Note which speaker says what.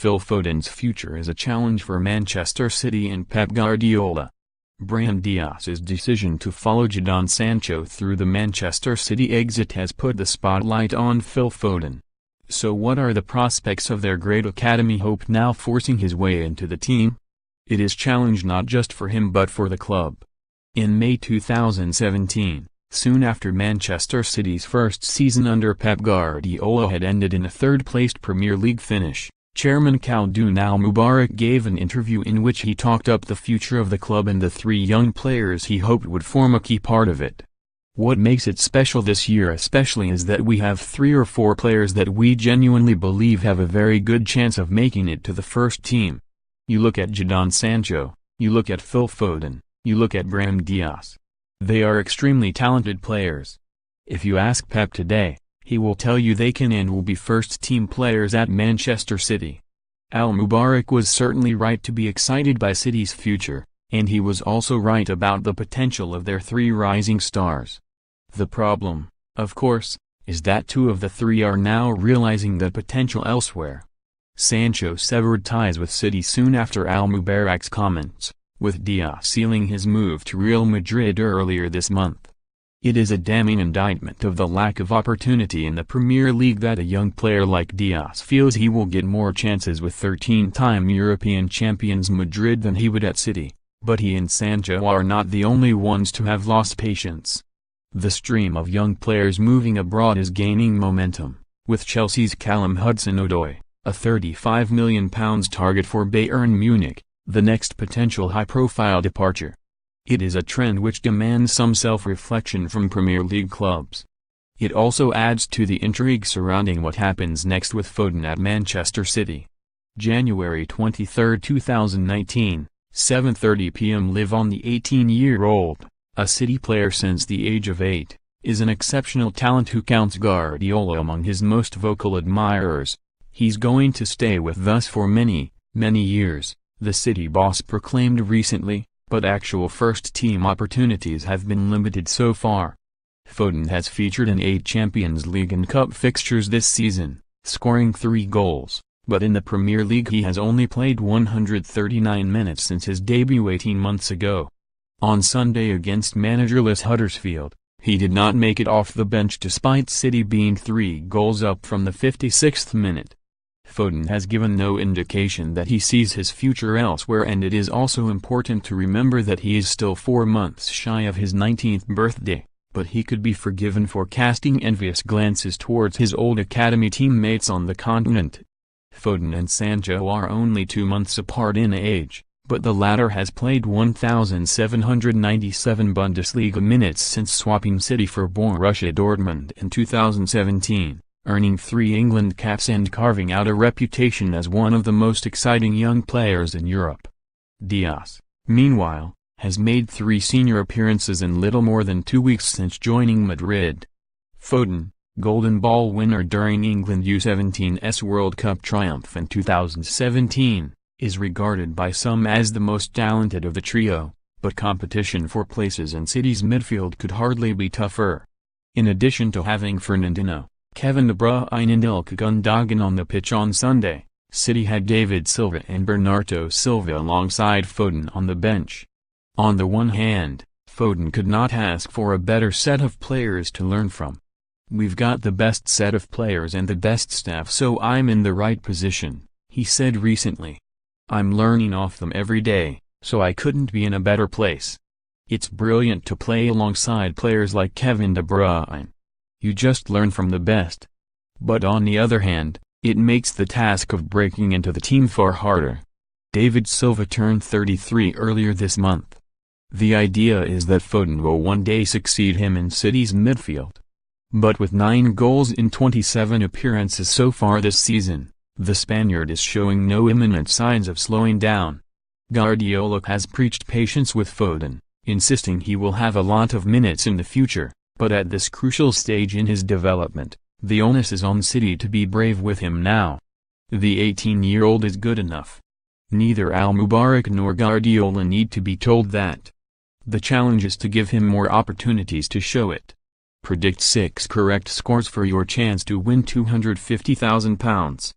Speaker 1: Phil Foden's future is a challenge for Manchester City and Pep Guardiola. Brahim Diaz's decision to follow Jadon Sancho through the Manchester City exit has put the spotlight on Phil Foden. So what are the prospects of their great academy hope now forcing his way into the team? It is challenge not just for him but for the club. In May 2017, soon after Manchester City's first season under Pep Guardiola had ended in a third-placed Premier League finish, Chairman Khaldoon Al Mubarak gave an interview in which he talked up the future of the club and the three young players he hoped would form a key part of it. What makes it special this year especially is that we have 3 or 4 players that we genuinely believe have a very good chance of making it to the first team. You look at Jadon Sancho, you look at Phil Foden, you look at Brahim Diaz. They are extremely talented players. If you ask Pep today, he will tell you they can and will be first-team players at Manchester City. Al Mubarak was certainly right to be excited by City's future, and he was also right about the potential of their 3 rising stars. The problem, of course, is that 2 of the 3 are now realizing the potential elsewhere. Sancho severed ties with City soon after Al Mubarak's comments, with Diaz sealing his move to Real Madrid earlier this month. It is a damning indictment of the lack of opportunity in the Premier League that a young player like Diaz feels he will get more chances with 13-time European champions Madrid than he would at City, but he and Sancho are not the only ones to have lost patience. The stream of young players moving abroad is gaining momentum, with Chelsea's Callum Hudson-Odoi, a £35 million target for Bayern Munich, the next potential high-profile departure. It is a trend which demands some self-reflection from Premier League clubs. It also adds to the intrigue surrounding what happens next with Foden at Manchester City. January 23, 2019, 7:30 p.m. Live on. The 18-year-old, a City player since the age of 8, is an exceptional talent who counts Guardiola among his most vocal admirers. He's going to stay with us for many, many years, the City boss proclaimed recently, but actual first-team opportunities have been limited so far. Foden has featured in 8 Champions League and Cup fixtures this season, scoring 3 goals, but in the Premier League he has only played 139 minutes since his debut 18 months ago. On Sunday against managerless Huddersfield, he did not make it off the bench despite City being 3 goals up from the 56th minute. Foden has given no indication that he sees his future elsewhere, and it is also important to remember that he is still 4 months shy of his 19th birthday, but he could be forgiven for casting envious glances towards his old academy teammates on the continent. Foden and Sancho are only 2 months apart in age, but the latter has played 1,797 Bundesliga minutes since swapping City for Borussia Dortmund in 2017. Earning 3 England caps and carving out a reputation as one of the most exciting young players in Europe. Diaz, meanwhile, has made 3 senior appearances in little more than 2 weeks since joining Madrid. Foden, Golden Ball winner during England U17's World Cup triumph in 2017, is regarded by some as the most talented of the trio, but competition for places in City's midfield could hardly be tougher. In addition to having Fernandinho, Kevin De Bruyne and Ilkay Gundogan on the pitch on Sunday, City had David Silva and Bernardo Silva alongside Foden on the bench. On the one hand, Foden could not ask for a better set of players to learn from. "We've got the best set of players and the best staff, so I'm in the right position," he said recently. "I'm learning off them every day, so I couldn't be in a better place. It's brilliant to play alongside players like Kevin De Bruyne. You just learn from the best. But on the other hand, it makes the task of breaking into the team far harder." David Silva turned 33 earlier this month. The idea is that Foden will one day succeed him in City's midfield. But with 9 goals in 27 appearances so far this season, the Spaniard is showing no imminent signs of slowing down. Guardiola has preached patience with Foden, insisting he will have a lot of minutes in the future. But at this crucial stage in his development, the onus is on City to be brave with him now. The 18-year-old is good enough. Neither Al Mubarak nor Guardiola need to be told that. The challenge is to give him more opportunities to show it. Predict 6 correct scores for your chance to win £250,000.